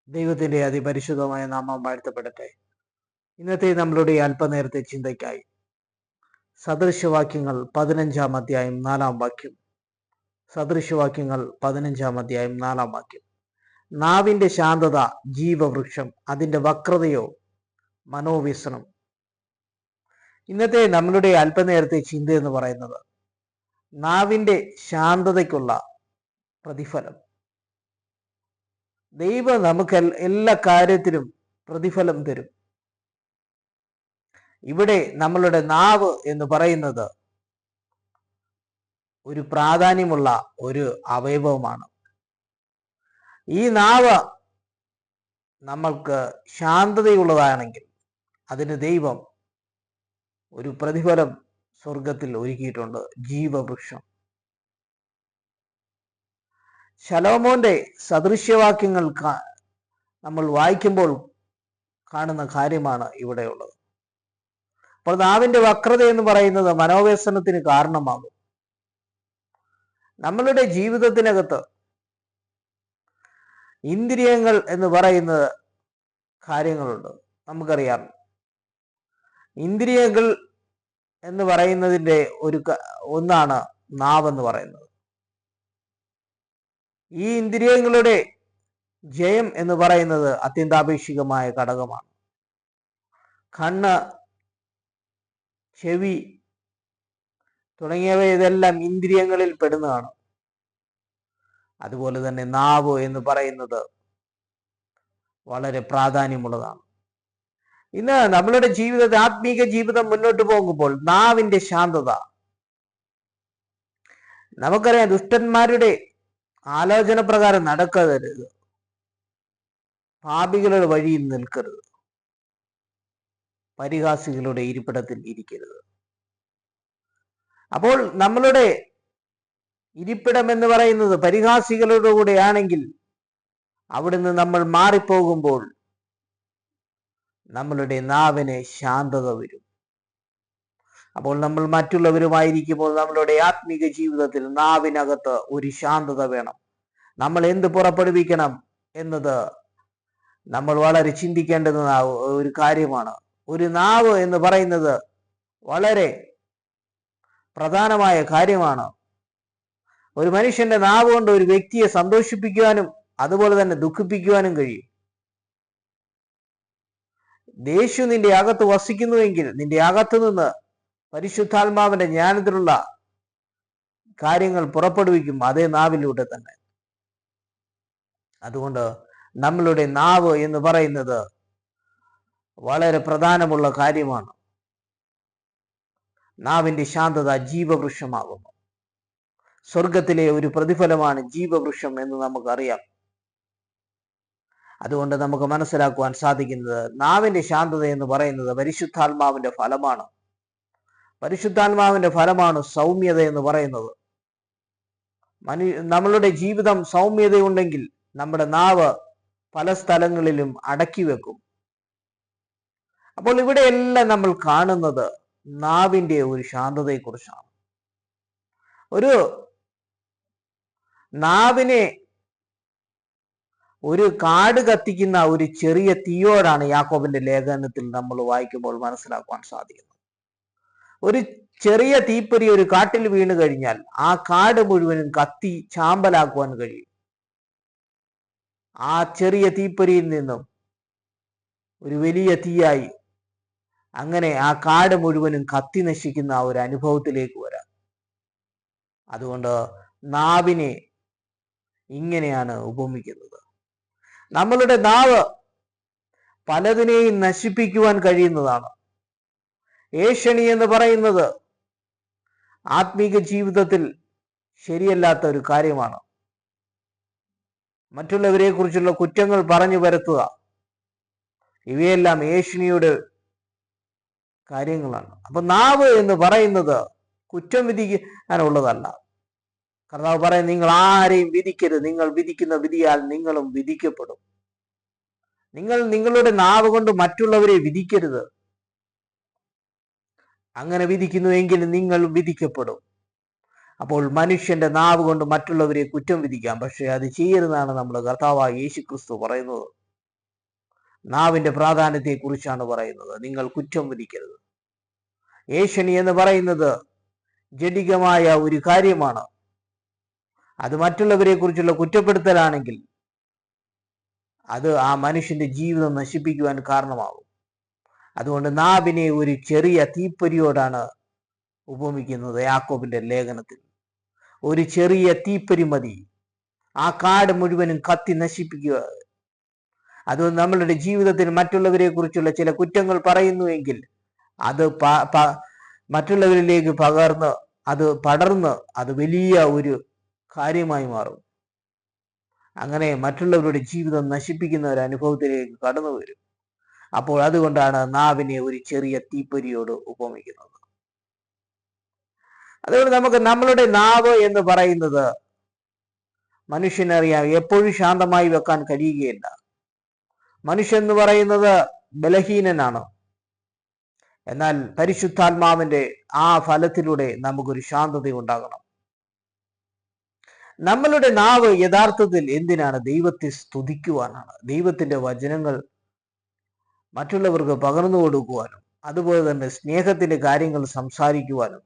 ദൈവത്തിന്റെ അതിപരിശുദ്ധമായ നാമം വാഴ്ത്തപ്പെടട്ടെ. ഇന്നത്തെ നമ്മളുടെ അല്പനേരത്തെ ചിന്തയ്ക്കായി സദൃശവാക്യങ്ങൾ 15-ാം അധ്യായം 4-ാം വാക്യം. സദൃശവാക്യങ്ങൾ 15-ാം അധ്യായം 4-ാം വാക്യം. നാവിന്റെ ശാന്തത ജീവവൃക്ഷം, അതിന്റെ വക്രതയോ മനോവ്യസനം. ഇന്നത്തെ നമ്മളുടെ അല്പനേരത്തെ ചിന്ത എന്ന് പറയുന്നത് നാവിന്റെ ശാന്തതയ്ക്കുള്ള പ്രതിഫലം. ദൈവം നമുക്ക് എല്ലാ കാര്യത്തിലും പ്രതിഫലം തരും. ഇവിടെ നമ്മളുടെ നാവ് എന്ന് പറയുന്നത് ഒരു പ്രാധാന്യമുള്ള ഒരു അവയവമാണ്. ഈ നാവ് നമ്മൾക്ക് ശാന്തതയുള്ളതാണെങ്കിൽ അതിന് ദൈവം ഒരു പ്രതിഫലം സ്വർഗത്തിൽ ഒരുക്കിയിട്ടുണ്ട്, ജീവവൃക്ഷം. ശലോമോന്റെ സദൃശ്യവാക്യങ്ങൾ നമ്മൾ വായിക്കുമ്പോൾ കാണുന്ന കാര്യമാണ് ഇവിടെയുള്ളത്. അപ്പോൾ നാവിന്റെ വക്രത എന്ന് പറയുന്നത് മനോവ്യസനത്തിന് കാരണമാകും. നമ്മളുടെ ജീവിതത്തിനകത്ത് ഇന്ദ്രിയങ്ങൾ എന്ന് പറയുന്ന കാര്യങ്ങളുണ്ട്. നമുക്കറിയാം, ഇന്ദ്രിയങ്ങൾ എന്ന് പറയുന്നതിൻ്റെ ഒന്നാണ് നാവെന്ന് പറയുന്നത്. ഈ ഇന്ദ്രിയങ്ങളുടെ ജയം എന്ന് പറയുന്നത് അത്യന്താപേക്ഷികമായ ഘടകമാണ്. കണ്ണ്, ചെവി തുടങ്ങിയവ ഇതെല്ലാം ഇന്ദ്രിയങ്ങളിൽ പെടുന്നതാണ്. അതുപോലെ തന്നെ നാവ് എന്ന് പറയുന്നത് വളരെ പ്രാധാന്യമുള്ളതാണ്. ഇന്ന് നമ്മളുടെ ജീവിതത്തിൽ, ആത്മീക ജീവിതം മുന്നോട്ട് പോകുമ്പോൾ നാവിന്റെ ശാന്തത. നമുക്കറിയാം, ദുഷ്ടന്മാരുടെ ആലോചന പ്രകാരം നടക്കരുത്, പാപികളുടെ വഴിയിൽ നിൽക്കരുത്, പരിഹാസികളുടെ ഇരിപ്പിടത്തിൽ ഇരിക്കരുത്. അപ്പോൾ നമ്മളുടെ ഇരിപ്പിടം എന്ന് പറയുന്നത് പരിഹാസികളുടെ കൂടെയാണെങ്കിൽ അവിടുന്ന് നമ്മൾ മാറിപ്പോകുമ്പോൾ നമ്മളുടെ നാവിന് ശാന്തത വരും. അപ്പോൾ നമ്മൾ മറ്റുള്ളവരുമായിരിക്കുമ്പോൾ നമ്മളുടെ ആത്മീക ജീവിതത്തിൽ നാവിനകത്ത് ഒരു ശാന്തത വേണം. നമ്മൾ എന്ത് പുറപ്പെടുവിക്കണം എന്നത് നമ്മൾ വളരെ ചിന്തിക്കേണ്ടുന്ന ഒരു കാര്യമാണ്. ഒരു നാവ് എന്ന് പറയുന്നത് വളരെ പ്രധാനമായ കാര്യമാണ്. ഒരു മനുഷ്യന്റെ നാവ് കൊണ്ട് ഒരു വ്യക്തിയെ സന്തോഷിപ്പിക്കുവാനും അതുപോലെ തന്നെ ദുഃഖിപ്പിക്കുവാനും കഴിയും. യേശു നിന്റെ അകത്ത് വസിക്കുന്നുവെങ്കിൽ നിന്റെ അകത്തു നിന്ന് പരിശുദ്ധാത്മാവിന്റെ ജ്ഞാനത്തിലുള്ള കാര്യങ്ങൾ പുറപ്പെടുവിക്കും, അതേ നാവിലൂടെ തന്നെ. അതുകൊണ്ട് നമ്മളുടെ നാവ് എന്ന് പറയുന്നത് വളരെ പ്രധാനമുള്ള കാര്യമാണ്. നാവിന്റെ ശാന്തത ജീവവൃക്ഷമാകുന്നു. സ്വർഗത്തിലെ ഒരു പ്രതിഫലമാണ് ജീവവൃക്ഷം എന്ന് നമുക്കറിയാം. അതുകൊണ്ട് നമുക്ക് മനസ്സിലാക്കുവാൻ സാധിക്കുന്നത് നാവിന്റെ ശാന്തത എന്ന് പറയുന്നത് പരിശുദ്ധാത്മാവിന്റെ ഫലമാണ്. പരിശുദ്ധാത്മാവിന്റെ ഫലമാണ് സൗമ്യത എന്ന് പറയുന്നത്. നമ്മളുടെ ജീവിതം സൗമ്യതയുണ്ടെങ്കിൽ നമ്മുടെ നാവ് പല സ്ഥലങ്ങളിലും അടക്കി വെക്കും. അപ്പോൾ ഇവിടെയെല്ലാം നമ്മൾ കാണുന്നത് നാവിന്റെ ഒരു ശാന്തതയെക്കുറിച്ചാണ്. ഒരു നാവിനെ ഒരു കാട് കത്തിക്കുന്ന ഒരു ചെറിയ തീയോടാണ് യാക്കോബിന്റെ ലേഖനത്തിൽ നമ്മൾ വായിക്കുമ്പോൾ മനസ്സിലാക്കുവാൻ സാധിക്കുന്നത്. ഒരു ചെറിയ തീപ്പൊരി ഒരു കാട്ടിൽ വീണ് കഴിഞ്ഞാൽ ആ കാട് മുഴുവനും കത്തി ചാമ്പലാക്കുവാൻ കഴിയും. ആ ചെറിയ തീപ്പൊരിയിൽ നിന്നും ഒരു വലിയ തീയായി അങ്ങനെ ആ കാട് മുഴുവനും കത്തി നശിക്കുന്ന ആ ഒരു അനുഭവത്തിലേക്ക് വരാം. അതുകൊണ്ട് നാവിനെ ഇങ്ങനെയാണ് ഉപമിക്കുന്നത്. നമ്മളുടെ നാവ് പലതിനെയും നശിപ്പിക്കുവാൻ കഴിയുന്നതാണ്. ഏഷണി എന്ന് പറയുന്നത് ആത്മീക ജീവിതത്തിൽ ശരിയല്ലാത്ത ഒരു കാര്യമാണ്. മറ്റുള്ളവരെ കുറിച്ചുള്ള കുറ്റങ്ങൾ പറഞ്ഞു വരുത്തുക, ഇവയെല്ലാം ഏഷണിയുടെ കാര്യങ്ങളാണ്. അപ്പൊ നാവ് എന്ന് പറയുന്നത് കുറ്റം വിധിക്കാനുള്ളതല്ല. കർത്താവ് പറയും, നിങ്ങൾ ആരെയും വിധിക്കരുത്, നിങ്ങൾ വിധിക്കുന്ന വിധിയാൽ നിങ്ങളും വിധിക്കപ്പെടും. നിങ്ങൾ നിങ്ങളുടെ നാവ് കൊണ്ട് മറ്റുള്ളവരെ വിധിക്കരുത്. അങ്ങനെ വിധിക്കുന്നുവെങ്കിൽ നിങ്ങൾ വിധിക്കപ്പെടും. അപ്പോൾ മനുഷ്യന്റെ നാവ് കൊണ്ട് മറ്റുള്ളവരെ കുറ്റം വിധിക്കാം, പക്ഷെ അത് ചെയ്യരുതെന്നാണ് നമ്മുടെ കർത്താവായ യേശുക്രിസ്തു പറയുന്നത്. നാവിന്റെ പ്രാധാന്യത്തെ കുറിച്ചാണ് പറയുന്നത്. നിങ്ങൾ കുറ്റം വിധിക്കരുത്. ഏഷണി എന്ന് പറയുന്നത് ജഡികമായ ഒരു കാര്യമാണ്. അത് മറ്റുള്ളവരെ കുറിച്ചുള്ള കുറ്റപ്പെടുത്തലാണെങ്കിൽ അത് ആ മനുഷ്യന്റെ ജീവിതം നശിപ്പിക്കുവാൻ കാരണമാകും. അതുകൊണ്ട് നാവിനെ ഒരു ചെറിയ തീപ്പൊരിയോടാണ് ഉപമിക്കുന്നത് യാക്കോബിന്റെ ലേഖനത്തിൽ. ഒരു ചെറിയ തീപ്പൊരി മതി ആ കാട് മുഴുവനും കത്തി നശിപ്പിക്കുക. അത് നമ്മളുടെ ജീവിതത്തിൽ മറ്റുള്ളവരെ കുറിച്ചുള്ള ചില കുറ്റങ്ങൾ പറയുന്നുവെങ്കിൽ അത് മറ്റുള്ളവരിലേക്ക് പടർന്ന് അത് വലിയ ഒരു കാര്യമായി മാറും. അങ്ങനെ മറ്റുള്ളവരുടെ ജീവിതം നശിപ്പിക്കുന്ന ഒരു അനുഭവത്തിലേക്ക് കടന്നു വരും. അപ്പോൾ അതുകൊണ്ടാണ് നാവിനെ ഒരു ചെറിയ തീപ്പൊരിയോട് ഉപമിക്കുന്നത്. അതുകൊണ്ട് നമുക്ക് നമ്മളുടെ നാവ് എന്ന് പറയുന്നത് മനുഷ്യനറിയാം എപ്പോഴും ശാന്തമായി വെക്കാൻ കഴിയുകയില്ല. മനുഷ്യൻ എന്ന് പറയുന്നത് ബലഹീനനാണ്. എന്നാൽ പരിശുദ്ധാത്മാവിന്റെ ആ ഫലത്തിലൂടെ നമുക്കൊരു ശാന്തത ഉണ്ടാകണം. നമ്മളുടെ നാവ് യഥാർത്ഥത്തിൽ എന്തിനാണ്? ദൈവത്തെ സ്തുതിക്കുവാനാണ്. ദൈവത്തിന്റെ വചനങ്ങൾ മറ്റുള്ളവർക്ക് പകർന്നു കൊടുക്കുവാനും അതുപോലെ തന്നെ സ്നേഹത്തിന്റെ കാര്യങ്ങൾ സംസാരിക്കുവാനും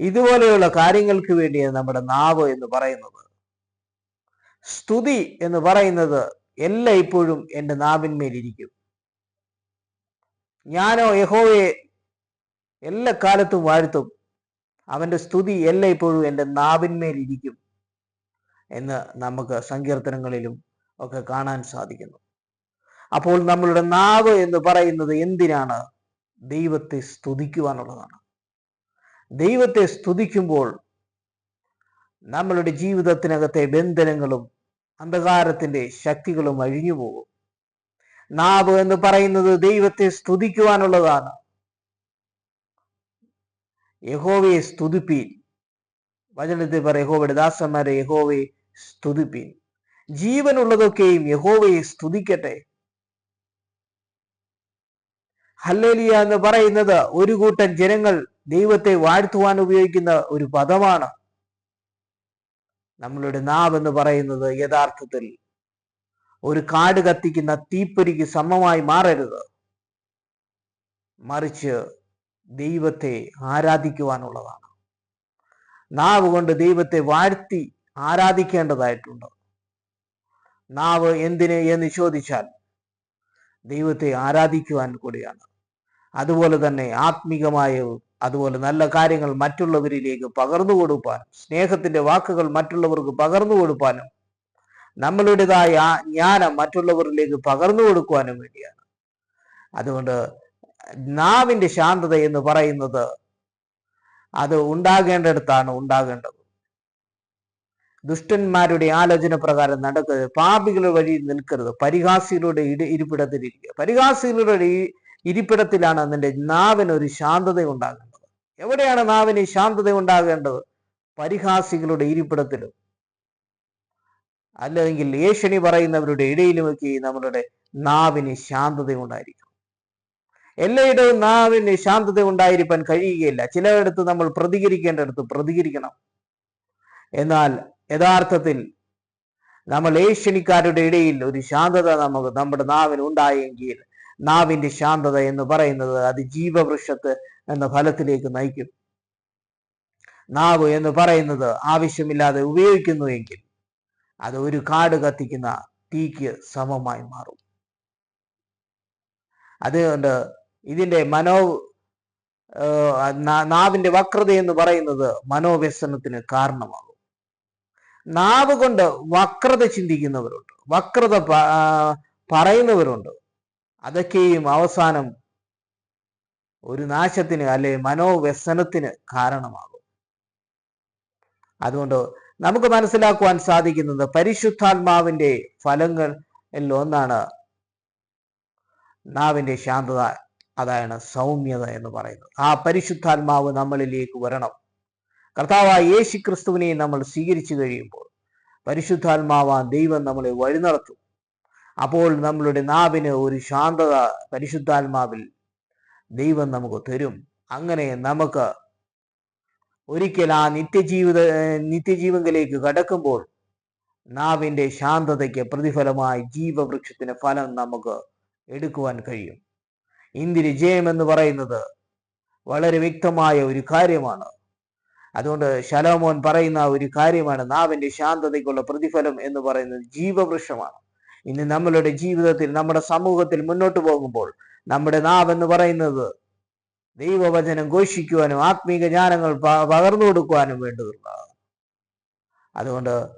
ഇതുപോലെയുള്ള കാര്യങ്ങൾക്ക് വേണ്ടിയാണ് നമ്മുടെ നാവ് എന്ന് പറയുന്നത്. സ്തുതി എന്ന് പറയുന്നത് എല്ലായ്പ്പോഴും എൻ്റെ നാവിന്മേലിരിക്കും. ഞാനോ യഹോവയെ എല്ലാ കാലത്തും വാഴ്ത്തും, അവന്റെ സ്തുതി എല്ലായ്പ്പോഴും എൻ്റെ നാവിന്മേലിരിക്കും എന്ന് നമുക്ക് സങ്കീർത്തനങ്ങളിലും ഒക്കെ കാണാൻ സാധിക്കുന്നു. അപ്പോൾ നമ്മളുടെ നാവ് എന്ന് പറയുന്നത് എന്തിനാണ്? ദൈവത്തെ സ്തുതിക്കുവാനുള്ളതാണ്. ദൈവത്തെ സ്തുതിക്കുമ്പോൾ നമ്മളുടെ ജീവിതത്തിനകത്തെ ബന്ധനങ്ങളും അന്ധകാരത്തിന്റെ ശക്തികളും അഴിഞ്ഞു പോകും. നാവ് എന്ന് പറയുന്നത് ദൈവത്തെ സ്തുതിക്കുവാനുള്ളതാണ്. യഹോവയെ സ്തുതിപ്പീൻ. വചനത്തിൽ പറ, യഹോവയുടെ ദാസന്മാരെ യഹോവയെ സ്തുതിപ്പീൻ. ജീവനുള്ളതൊക്കെയും യഹോവയെ സ്തുതിക്കട്ടെ. ഹല്ലേലൂയ എന്ന് പറയുന്നത് ഒരു കൂട്ടം ജനങ്ങൾ ദൈവത്തെ വാഴ്ത്തുവാൻ ഉപയോഗിക്കുന്ന ഒരു പദമാണ്. നമ്മളുടെ നാവ് എന്ന് പറയുന്നത് യഥാർത്ഥത്തിൽ ഒരു കാട് കത്തിക്കുന്ന തീപ്പൊരിക്ക് സമമായി മാറരുത്, മറിച്ച് ദൈവത്തെ ആരാധിക്കുവാനുള്ളതാണ്. നാവ് കൊണ്ട് ദൈവത്തെ വാഴ്ത്തി ആരാധിക്കേണ്ടതായിട്ടുണ്ട്. നാവ് എന്തിന് എന്ന് ചോദിച്ചാൽ ദൈവത്തെ ആരാധിക്കുവാൻ കൂടിയാണ്. അതുപോലെ തന്നെ ആത്മീകമായും അതുപോലെ നല്ല കാര്യങ്ങൾ മറ്റുള്ളവരിലേക്ക് പകർന്നു കൊടുപ്പാനും സ്നേഹത്തിന്റെ വാക്കുകൾ മറ്റുള്ളവർക്ക് പകർന്നു കൊടുപ്പാനും നമ്മളുടേതായ ജ്ഞാനം മറ്റുള്ളവരിലേക്ക് പകർന്നു കൊടുക്കുവാനും വേണ്ടിയാണ്. അതുകൊണ്ട് നാവിന്റെ ശാന്തത എന്ന് പറയുന്നത് അത് ഉണ്ടാകേണ്ടിടത്താണ് ഉണ്ടാകേണ്ടത്. ദുഷ്ടന്മാരുടെ ആലോചന പ്രകാരം നടക്കരുത്, പാപികളുടെ വഴി നിൽക്കരുത്, പരിഹാസികളുടെ ഇരിപ്പിടത്തിലിരിക്കുക. പരിഹാസികളുടെ ഇരിപ്പിടത്തിലാണ് നിന്റെ നാവിന് ഒരു ശാന്തത ഉണ്ടാകേണ്ടത്. എവിടെയാണ് നാവിന് ശാന്തത ഉണ്ടാകേണ്ടത്? പരിഹാസികളുടെ ഇരിപ്പിടത്തിലും അല്ലെങ്കിൽ ഏഷണി പറയുന്നവരുടെ ഇടയിലുമൊക്കെ നമ്മളുടെ നാവിന് ശാന്തത ഉണ്ടായിരിക്കും. എല്ലായിടവും നാവിന് ശാന്തത ഉണ്ടായിരിക്കാൻ കഴിയുകയില്ല. ചിലയിടത്ത് നമ്മൾ പ്രതികരിക്കേണ്ടടുത്ത് പ്രതികരിക്കണം. എന്നാൽ യഥാർത്ഥത്തിൽ നമ്മൾ ഏഷണിക്കാരുടെ ഇടയിൽ ഒരു ശാന്തത നമ്മുടെ നാവിന് ഉണ്ടായെങ്കിൽ നാവിന്റെ ശാന്തത എന്ന് പറയുന്നത് അത് ജീവവൃക്ഷത്ത് എന്ന ഫലത്തിലേക്ക് നയിക്കും. നാവ് എന്ന് പറയുന്നത് ആവശ്യമില്ലാതെ ഉപയോഗിക്കുന്നുവെങ്കിൽ അത് ഒരു കാട് കത്തിക്കുന്ന തീക്ക് സമമായി മാറും. അതുകൊണ്ട് ഇതിന്റെ നാവിന്റെ വക്രത എന്ന് പറയുന്നത് മനോവ്യസനത്തിന് കാരണമാകും. നാവ് കൊണ്ട് വക്രത ചിന്തിക്കുന്നവരുണ്ട്, വക്രത പറയുന്നവരുണ്ട്. അതൊക്കെയും അവസാനം ഒരു നാശത്തിന് അല്ലെ മനോവ്യസനത്തിന് കാരണമാകും. അതുകൊണ്ട് നമുക്ക് മനസ്സിലാക്കുവാൻ സാധിക്കുന്നത് പരിശുദ്ധാത്മാവിന്റെ ഫലങ്ങളിൽ ഒന്നാണ് നാവിന്റെ ശാന്തത, അതാണ് സൗമ്യത എന്ന് പറയുന്നത്. ആ പരിശുദ്ധാത്മാവ് നമ്മളിലേക്ക് വരണം. കർത്താവായ യേശു ക്രിസ്തുവിനെ നമ്മൾ സ്വീകരിച്ചു കഴിയുമ്പോൾ പരിശുദ്ധാത്മാവാൻ ദൈവം നമ്മളെ വഴി നടത്തും. അപ്പോൾ നമ്മളുടെ നാവിന് ഒരു ശാന്തത പരിശുദ്ധാത്മാവിൽ ദൈവം നമുക്ക് തരും. അങ്ങനെ നമുക്ക് ഒരിക്കൽ ആ നിത്യജീവങ്കിലേക്ക് കടക്കുമ്പോൾ നാവിന്റെ ശാന്തതയ്ക്ക് പ്രതിഫലമായി ജീവവൃക്ഷത്തിന്റെ ഫലം നമുക്ക് എടുക്കുവാൻ കഴിയും. ഇന്ദ്രിയ ജയം എന്ന് പറയുന്നത് വളരെ വ്യക്തമായ ഒരു കാര്യമാണ്. അതുകൊണ്ട് ശലോമോൻ പറയുന്ന ഒരു കാര്യമാണ്, നാവിന്റെ ശാന്തതയ്ക്കുള്ള പ്രതിഫലം എന്ന് പറയുന്നത് ജീവവൃക്ഷമാണ്. ഇന്ന് നമ്മളുടെ ജീവിതത്തിൽ, നമ്മുടെ സമൂഹത്തിൽ മുന്നോട്ട് പോകുമ്പോൾ നമ്മുടെ നാവ് എന്ന് പറയുന്നത് ദൈവവചനം ഘോഷിക്കുവാനും ആത്മീക ജ്ഞാനങ്ങൾ പകർന്നു കൊടുക്കുവാനും വേണ്ടതുള്ളതാണ്. അതുകൊണ്ട്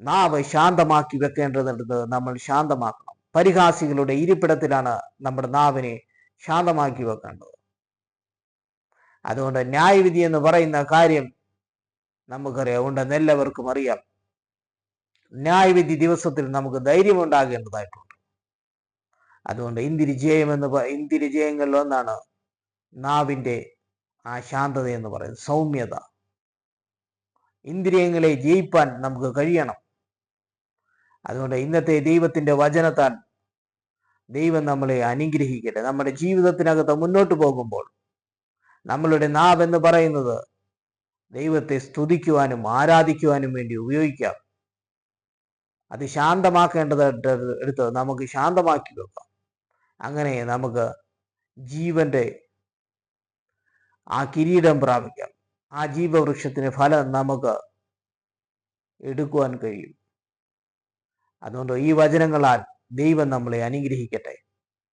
നാവ് ശാന്തമാക്കി വെക്കേണ്ടതുണ്ട്. നമ്മൾ ശാന്തമാക്കണം. പരിഹാസികളുടെ ഇരിപ്പിടത്തിലാണ് നമ്മുടെ നാവിനെ ശാന്തമാക്കി വെക്കേണ്ടത്. അതുകൊണ്ട് ന്യായവിധി എന്ന് പറയുന്ന കാര്യം നമുക്കറിയാം, ഉണ്ടെന്ന് എല്ലാവർക്കും അറിയാം. ന്യായവിധി ദിവസത്തിൽ നമുക്ക് ധൈര്യം ഉണ്ടാകേണ്ടതായിട്ടുണ്ട്. അതുകൊണ്ട് ഇന്ദ്രിയ ജയങ്ങളിൽ ഒന്നാണ് നാവിന്റെ ആ ശാന്തത എന്ന് പറയുന്നത്, സൗമ്യത. ഇന്ദ്രിയങ്ങളെ ജയിപ്പാൻ നമുക്ക് കഴിയണം. അതുകൊണ്ട് ഇന്നത്തെ ദൈവത്തിന്റെ വചനത്താൽ ദൈവം നമ്മളെ അനുഗ്രഹിക്കട്ടെ. നമ്മുടെ ജീവിതത്തിനകത്ത് മുന്നോട്ട് പോകുമ്പോൾ നമ്മളുടെ നാവ് എന്ന് പറയുന്നത് ദൈവത്തെ സ്തുതിക്കുവാനും ആരാധിക്കുവാനും വേണ്ടി ഉപയോഗിക്കാം. അത് ശാന്തമാക്കേണ്ടതായിട്ട് എടുത്ത് നമുക്ക് ശാന്തമാക്കി വെക്കാം. അങ്ങനെ നമുക്ക് ജീവന്റെ ആ കിരീടം പ്രാപിക്കാം. ആ ജീവവൃക്ഷത്തിന് ഫലം നമുക്ക് എടുക്കുവാൻ കഴിയും. അതുകൊണ്ട് ഈ വചനങ്ങളാൽ ദൈവം നമ്മളെ അനുഗ്രഹിക്കട്ടെ.